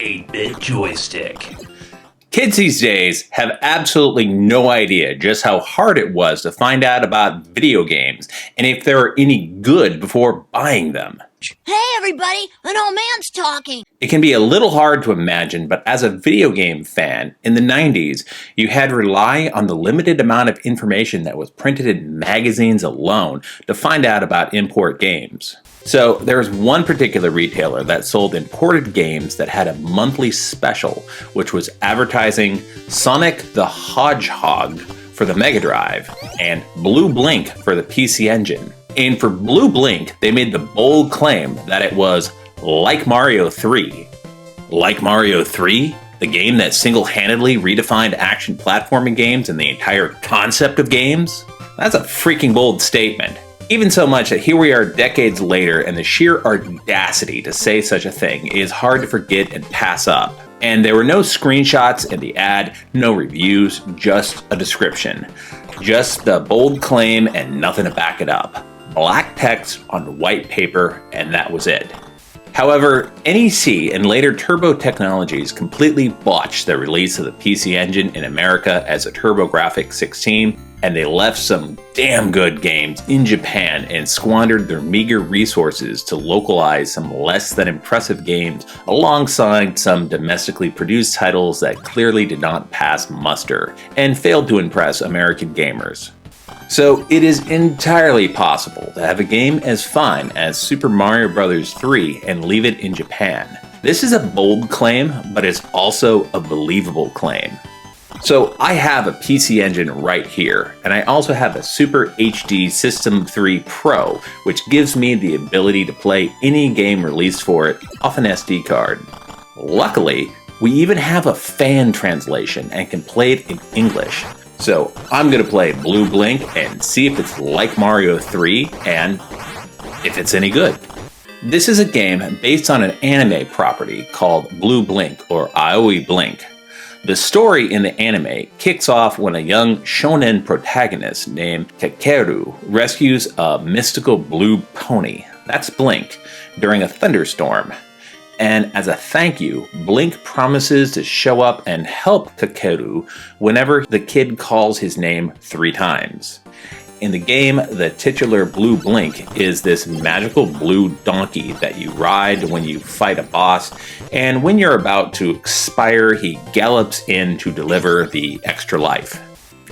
8-bit joystick. Kids these days have absolutely no idea just how hard it was to find out about video games and if they were any good before buying them. Hey everybody, an old man's talking. It can be a little hard to imagine, but as a video game fan, in the 90s, you had to rely on the limited amount of information that was printed in magazines alone to find out about import games. So there was one particular retailer that sold imported games that had a monthly special, which was advertising Sonic the Hedgehog for the Mega Drive and Blue Blink for the PC Engine. And for Blue Blink, they made the bold claim that it was like Mario 3. Like Mario 3? The game that single-handedly redefined action platforming games and the entire concept of games? That's a freaking bold statement. Even so much that here we are decades later and the sheer audacity to say such a thing is hard to forget and pass up. And there were no screenshots in the ad, no reviews, just a description. Just the bold claim and nothing to back it up. Black text on white paper, and that was it. However, NEC and later Turbo Technologies completely botched the release of the PC Engine in America as a TurboGrafx 16, and they left some damn good games in Japan and squandered their meager resources to localize some less than impressive games alongside some domestically produced titles that clearly did not pass muster and failed to impress American gamers. So it is entirely possible to have a game as fine as Super Mario Bros. 3 and leave it in Japan. This is a bold claim, but it's also a believable claim. So I have a PC Engine right here, and I also have a Super HD System 3 Pro, which gives me the ability to play any game released for it off an SD card. Luckily, we even have a fan translation and can play it in English. So I'm going to play Blue Blink and see if it's like Mario 3 and if it's any good. This is a game based on an anime property called Blue Blink or Aoi Blink. The story in the anime kicks off when a young shonen protagonist named Kakeru rescues a mystical blue pony, that's Blink, during a thunderstorm. And as a thank you, Blink promises to show up and help Kakeru whenever the kid calls his name 3 times. In the game, the titular Blue Blink is this magical blue donkey that you ride when you fight a boss, and when you're about to expire, he gallops in to deliver the extra life.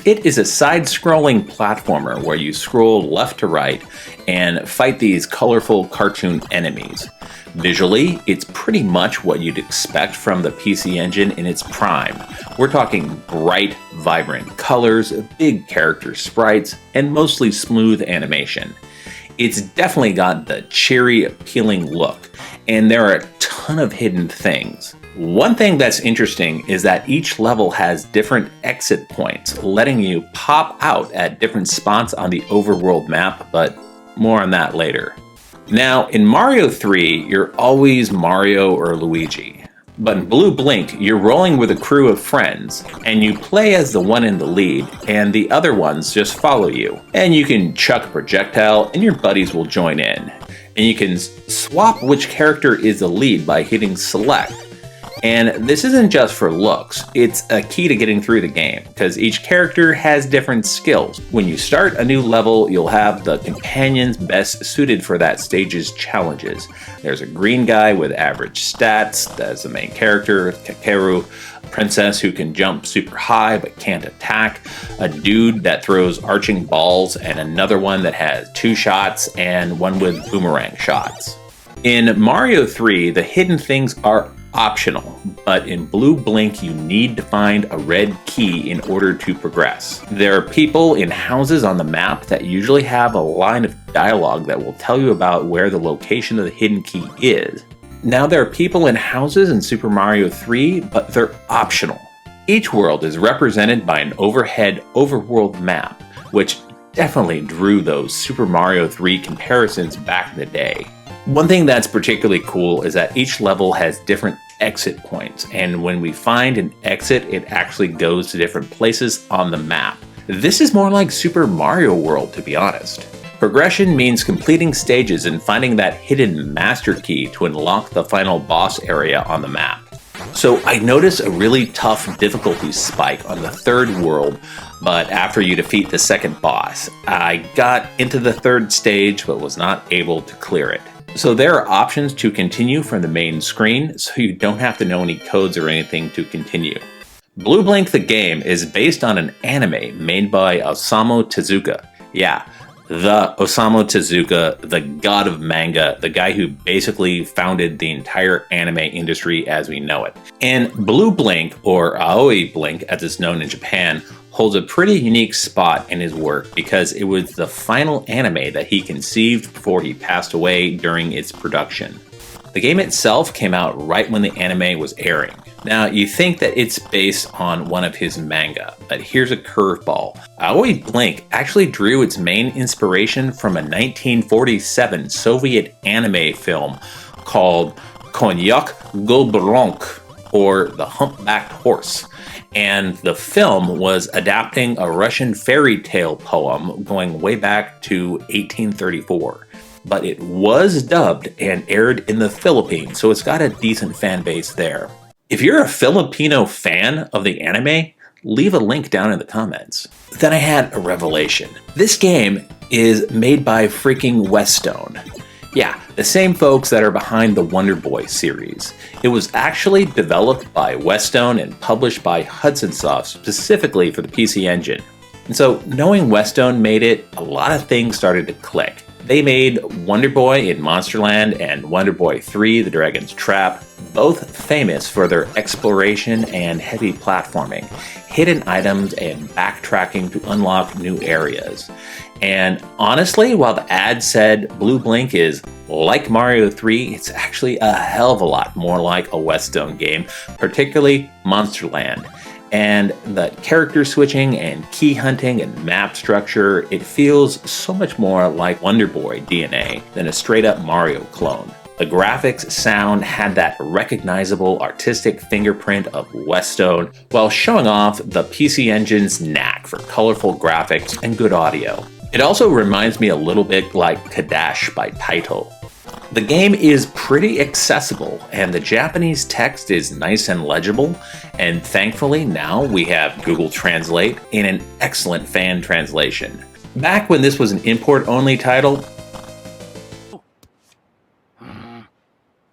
It is a side-scrolling platformer where you scroll left to right and fight these colorful cartoon enemies. Visually, it's pretty much what you'd expect from the PC Engine in its prime. We're talking bright, vibrant colors, big character sprites, and mostly smooth animation. It's definitely got the cheery, appealing look, and there are a ton of hidden things. One thing that's interesting is that each level has different exit points, letting you pop out at different spots on the overworld map, but more on that later. Now, in Mario 3, you're always Mario or Luigi. But in Blue Blink, you're rolling with a crew of friends, and you play as the one in the lead, and the other ones just follow you. And you can chuck a projectile, and your buddies will join in. And you can swap which character is the lead by hitting select. And this isn't just for looks, it's a key to getting through the game, because each character has different skills. When you start a new level, you'll have the companions best suited for that stage's challenges. There's a green guy with average stats, that's the main character, Kakeru, a princess who can jump super high but can't attack, a dude that throws arching balls, and another one that has 2 shots and one with boomerang shots. In Mario 3, the hidden things are optional, but in Blue Blink you need to find a red key in order to progress. There are people in houses on the map that usually have a line of dialogue that will tell you about where the location of the hidden key is. Now there are people in houses in Super Mario 3, but they're optional. Each world is represented by an overhead overworld map, which definitely drew those Super Mario 3 comparisons back in the day. One thing that's particularly cool is that each level has different exit points, and when we find an exit, it actually goes to different places on the map. This is more like Super Mario World, to be honest. Progression means completing stages and finding that hidden master key to unlock the final boss area on the map. So I noticed a really tough difficulty spike on the third world, but after you defeat the second boss, I got into the third stage but was not able to clear it. So there are options to continue from the main screen, so you don't have to know any codes or anything to continue. Blue Blink the game is based on an anime made by Osamu Tezuka. Yeah, the Osamu Tezuka, the god of manga, the guy who basically founded the entire anime industry as we know it. And Blue Blink, or Aoi Blink as it's known in Japan, holds a pretty unique spot in his work because it was the final anime that he conceived before he passed away during its production. The game itself came out right when the anime was airing. Now, you think that it's based on one of his manga, but here's a curveball. Aoi Blink actually drew its main inspiration from a 1947 Soviet anime film called Konyak Golbronk, or The Humpbacked Horse. And the film was adapting a Russian fairy tale poem going way back to 1834. But it was dubbed and aired in the Philippines, so it's got a decent fan base there. If you're a Filipino fan of the anime, leave a link down in the comments. Then I had a revelation. This game is made by freaking Westone. Yeah, the same folks that are behind the Wonder Boy series. It was actually developed by Westone and published by Hudson Soft specifically for the PC Engine. And so knowing Westone made it, a lot of things started to click. They made Wonder Boy in Monsterland and Wonder Boy 3: The Dragon's Trap, both famous for their exploration and heavy platforming, hidden items and backtracking to unlock new areas. And honestly, while the ad said Blue Blink is like Mario 3, it's actually a hell of a lot more like a Westone game, particularly Monsterland. And the character switching and key hunting and map structure, it feels so much more like Wonder Boy DNA than a straight up Mario clone. The graphics sound had that recognizable artistic fingerprint of Westone while showing off the PC Engine's knack for colorful graphics and good audio. It also reminds me a little bit like Kadash by Taito. The game is pretty accessible, and the Japanese text is nice and legible, and thankfully now we have Google Translate in an excellent fan translation. Back when this was an import-only title,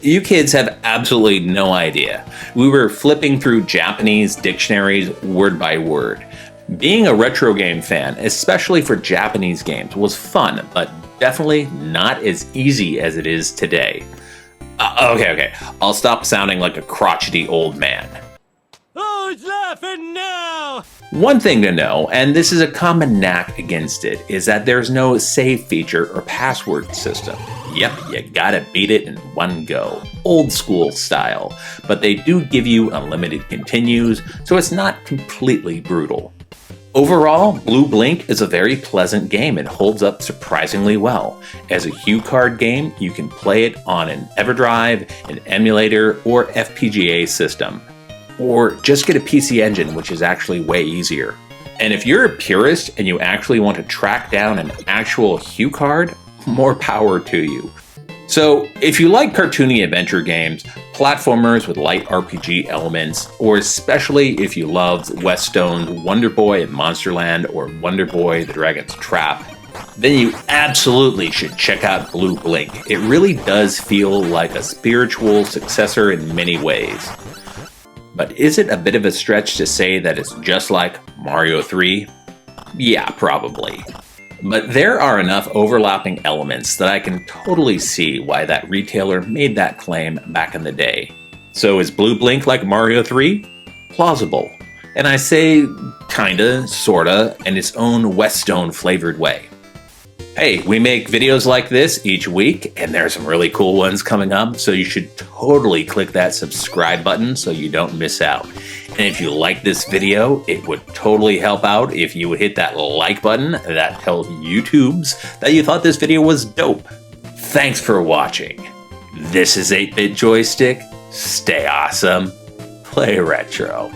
you kids have absolutely no idea. We were flipping through Japanese dictionaries word by word. Being a retro game fan, especially for Japanese games, was fun, but definitely not as easy as it is today. Okay, I'll stop sounding like a crotchety old man. Who's laughing now? One thing to know, and this is a common knack against it, is that there's no save feature or password system. Yep, you gotta beat it in one go, old school style, but they do give you unlimited continues, so it's not completely brutal. Overall, Blue Blink is a very pleasant game and holds up surprisingly well. As a hue card game, you can play it on an EverDrive, an emulator, or FPGA system. Or just get a PC Engine, which is actually way easier. And if you're a purist and you actually want to track down an actual hue card, more power to you. So, if you like cartoony adventure games, platformers with light RPG elements, or especially if you loved Westone's Wonder Boy and Monsterland or Wonder Boy: The Dragon's Trap, then you absolutely should check out Blue Blink. It really does feel like a spiritual successor in many ways. But is it a bit of a stretch to say that it's just like Mario 3? Yeah, probably. But there are enough overlapping elements that I can totally see why that retailer made that claim back in the day. So is Blue Blink like Mario 3? Plausible. And I say kinda, sorta, in its own Westone flavored way. Hey, we make videos like this each week, and there's some really cool ones coming up, so you should totally click that subscribe button so you don't miss out. And if you like this video, it would totally help out if you would hit that like button that tells YouTubes that you thought this video was dope. Thanks for watching. This is 8-Bit Joystick. Stay awesome. Play retro.